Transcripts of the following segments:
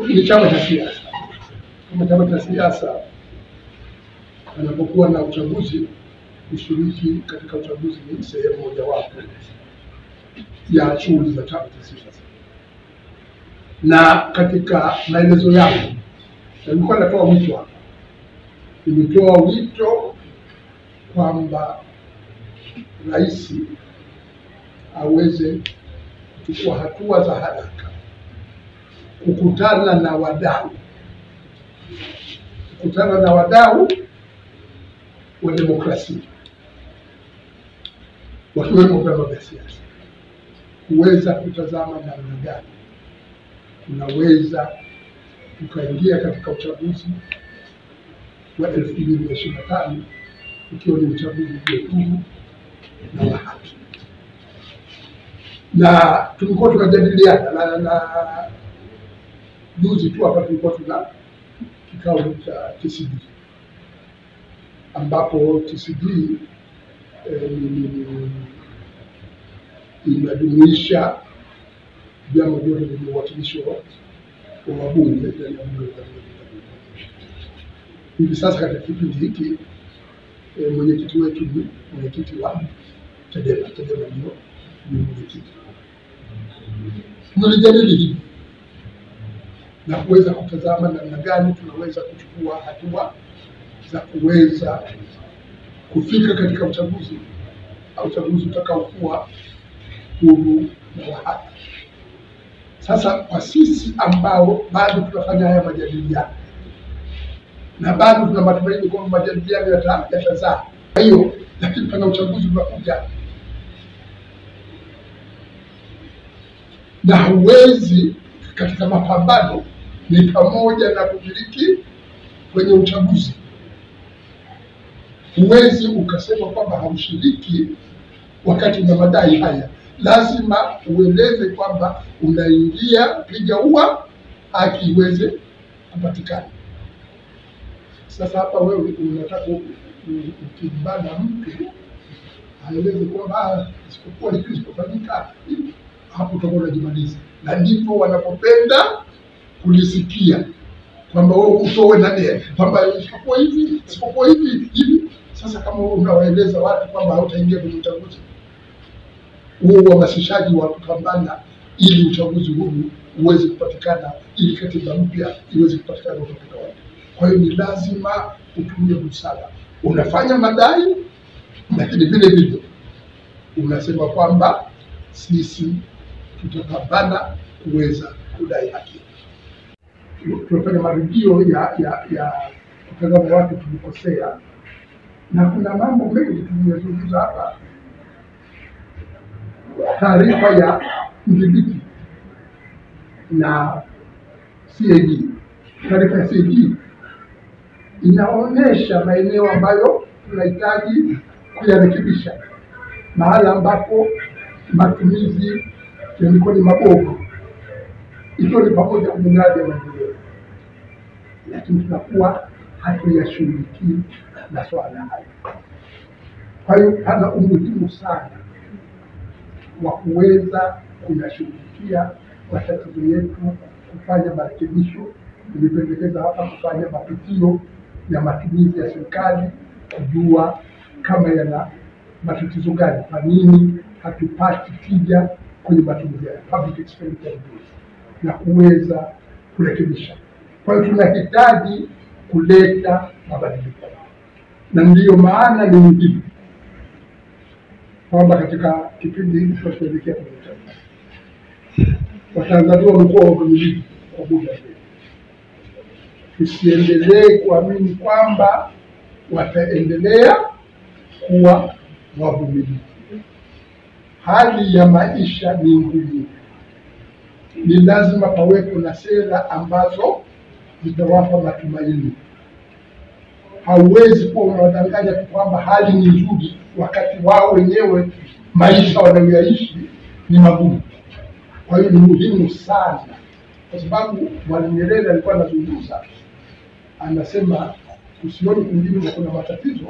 ni chama cha siasa. Kama chama cha siasa anapokuwa na uchaguzi, kushiriki katika uchaguzi ni sehemu mojawapo ya shughuli za chama cha siasa. Na katika maelezo yangu nilikuwa natoa wito hapa. Nilitoa wito kwamba rais aweze kuchukua hatua za haraka, kukutana na wadau wa demokrasia, wakiwemo vyama vya siasa, kuweza kutazama namna gani tunaweza tukaingia katika uchaguzi wa 2025 ukiwa ni uchaguzi huru na wa haki. Na tulikuwa tunajadiliana na juzi tu hapa tulikuwa tuna kikao cha TCD, ambapo TCD inajumuisha vyama vyote vyenye uwakilishi wa wabunge. Hivi sasa katika kipindi hiki mwenyekiti wetu ni mwenyekiti wa Chadema ndio mwenyekiti. Tunalijadili hivi na kuweza kutazama namna gani tunaweza kuchukua hatua za kuweza kufika katika uchaguzi utakaokuwa huru na wa haki. Sasa kwa sisi ambao bado tunafanya haya majadiliano na bado tuna matumaini kwamba majadiliano yatazaa, kwa hiyo lakini pana uchaguzi unakuja, na huwezi katika mapambano ni pamoja na kushiriki kwenye uchaguzi. Huwezi ukasema kwamba haushiriki wakati una madai haya. Lazima ueleze kwamba unaingia piga ua haki iweze kupatikana. Sasa hapa wewe unataka ukibana mtu aeleze kwamba isipokuwa hivi isipofanyika hapo utakuwa unajimaliza. Na ndipo wanapopenda kulisikia kwamba wewe utoe nani kwamba isipokuwa hivi. Sasa kama wewe unawaeleza watu kwamba hautaingia kwenye uchaguzi, huo uhamasishaji wa kupambana ili uchaguzi huu uweze kupatikana, ili katiba mpya iweze kupatikana kutoka wapi. Kwa hiyo ni lazima utumie busara. Unafanya madai, lakini vile vile unasema kwamba sisi tutapambana kuweza kudai haki. Tunafanya marudio ya kutazama watu tulikosea, na kuna mambo mengi tumezungumza hapa. Taarifa ya mdhibiti na CAG, taarifa ya CAG inaonyesha maeneo ambayo tunahitaji kuyarekebisha, mahala ambapo matumizi yalikuwa ni mabovu, ikiwa ni pamoja na miradi ya maendeleo, lakini tunakuwa hatuyashughulikii masuala hayo. Kwa hiyo pana umuhimu sana wa kuweza kuyashughulikia matatizo yetu, kufanya marekebisho. Nilipendekeza hapa kufanya mapitio ya matumizi ya serikali, kujua kama yana matatizo gani, kwa nini hatupati tija kwenye matumizi ya public expenditure, na kuweza kurekebisha. Kwa hiyo tunahitaji kuleta mabadiliko, na ndiyo maana ni muhimu kwamba katika kipindi hiki tunachoelekea kwenye uchaguzi, Watanzania wamekuwa wavumilivu kwa muda mrefu. Tusiendelee kuamini kwamba wataendelea kuwa wavumilivu. Hali ya maisha ni ngumu. Ni lazima pawepo na sera ambazo zitawapa matumaini. Hauwezi kuwa unawadanganya kwamba hali ni nzuri wakati wao wenyewe maisha wanayoishi ni magumu. Kwa hiyo ni muhimu sana, kwa sababu Mwalimu Nyerere alikuwa anazungumza, anasema usioni kwingine kuna matatizo,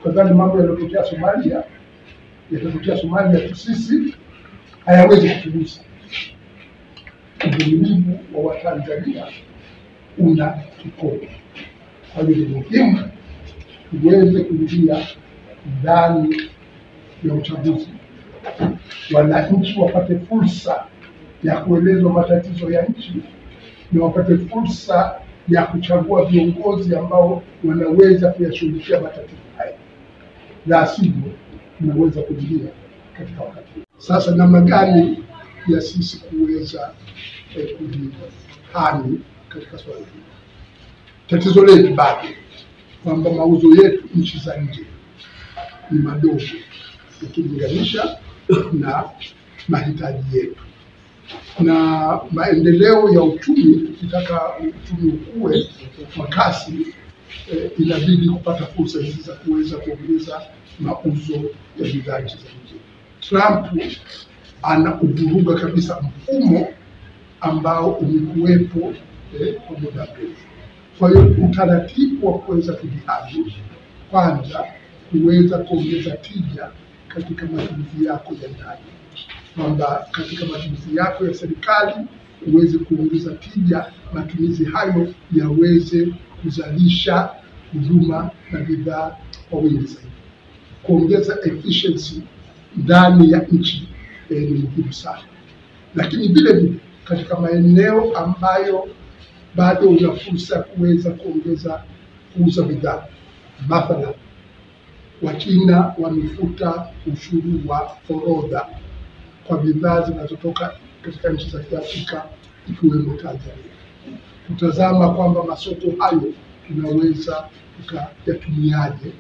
kadhani mambo yanayotokea Somalia yatatokea Somalia tu, sisi hayawezi kutugusa. uvumilivu wa Watanzania una kikomo. Kwa hiyo ni muhimu tuweze kuingia ndani ya uchaguzi, wananchi wapate fursa ya kuelezwa matatizo ya nchi na wapate fursa ya kuchagua viongozi ambao wanaweza kuyashughulikia matatizo haya, la sivyo tunaweza kuingia katika wakati. Sasa namna gani ya sisi kuweza kujihami katika swala hili? Tatizo letu bado kwamba mauzo yetu nchi za nje ni madogo ukilinganisha na mahitaji yetu, na maendeleo ya uchumi, ukitaka uchumi ukue kwa kasi, inabidi kupata fursa hizi za kuweza kuongeza mauzo ya bidhaa nchi za nje. Trump anauvuruga kabisa mfumo ambao umekuwepo kwa muda mrefu. Kwa hiyo utaratibu wa kuweza kujihami, kwanza kuweza kuongeza tija katika matumizi yako ya ndani, kwamba katika matumizi yako ya serikali uweze kuongeza tija, matumizi hayo yaweze kuzalisha huduma na bidhaa kwa wingi zaidi. Kuongeza efficiency ndani ya nchi ni muhimu sana, lakini vile vile katika maeneo ambayo bado una fursa ya kuweza kuongeza kuuza bidhaa, mathalan Wachina wamefuta ushuru wa forodha kwa bidhaa zinazotoka katika nchi za Kiafrika ikiwemo Tanzania. Tutazama kwamba masoko hayo tunaweza tukayatumiaje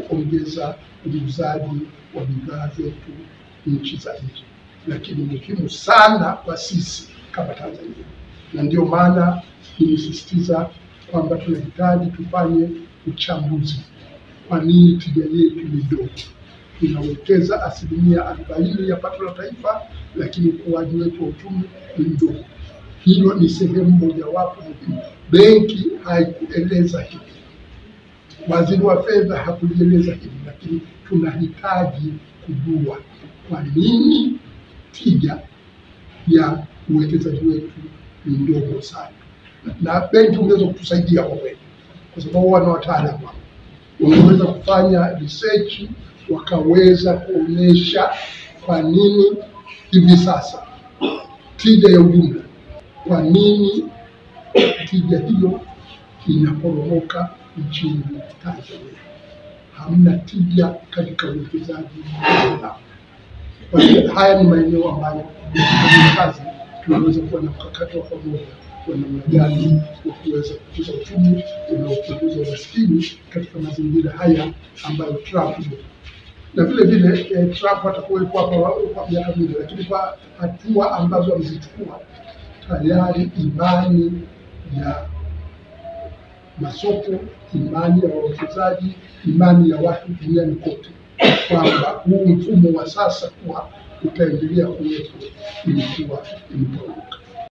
kuongeza uuzaji wa bidhaa zetu nchi za nje, lakini muhimu sana kwa sisi kama Tanzania, na ndio maana nimesisitiza kwamba tunahitaji tufanye uchambuzi. Kwa nini tija yetu ni ndogo? Tunawekeza 40% ya pato la taifa, lakini ukuaji wetu wa uchumi ni mdogo. Hilo ni sehemu mojawapo muhimu. Benki haikueleza hivi, waziri wa fedha hakueleza hivi, lakini tunahitaji kujua kwa nini tija ya uwekezaji wetu ni ndogo sana. Na benki unaweza kutusaidia kwa sababu wana wataalamu, wanaweza kufanya research, wakaweza kuonesha kwa nini hivi sasa tija ya ujumla, kwa nini tija hiyo inaporomoka nchini Tanzania. Hamna tija katika uwekezaji. Kwa hiyo haya ni maeneo ambayo kazi tunaweza kuwa na mkakati wa pamoja kwa namna gani wa kuweza kukuza uchumi unaopunguza umaskini katika mazingira haya ambayo Trump na vile vile Trump atakuwepo hapa kwa miaka mingi, lakini kwa hatua ambazo amezichukua tayari, imani ya masoko, imani ya wawekezaji, imani ya watu duniani kote kwamba huu mfumo wa sasa kuwa utaendelea kuwepo ilikuwa imeporomoka.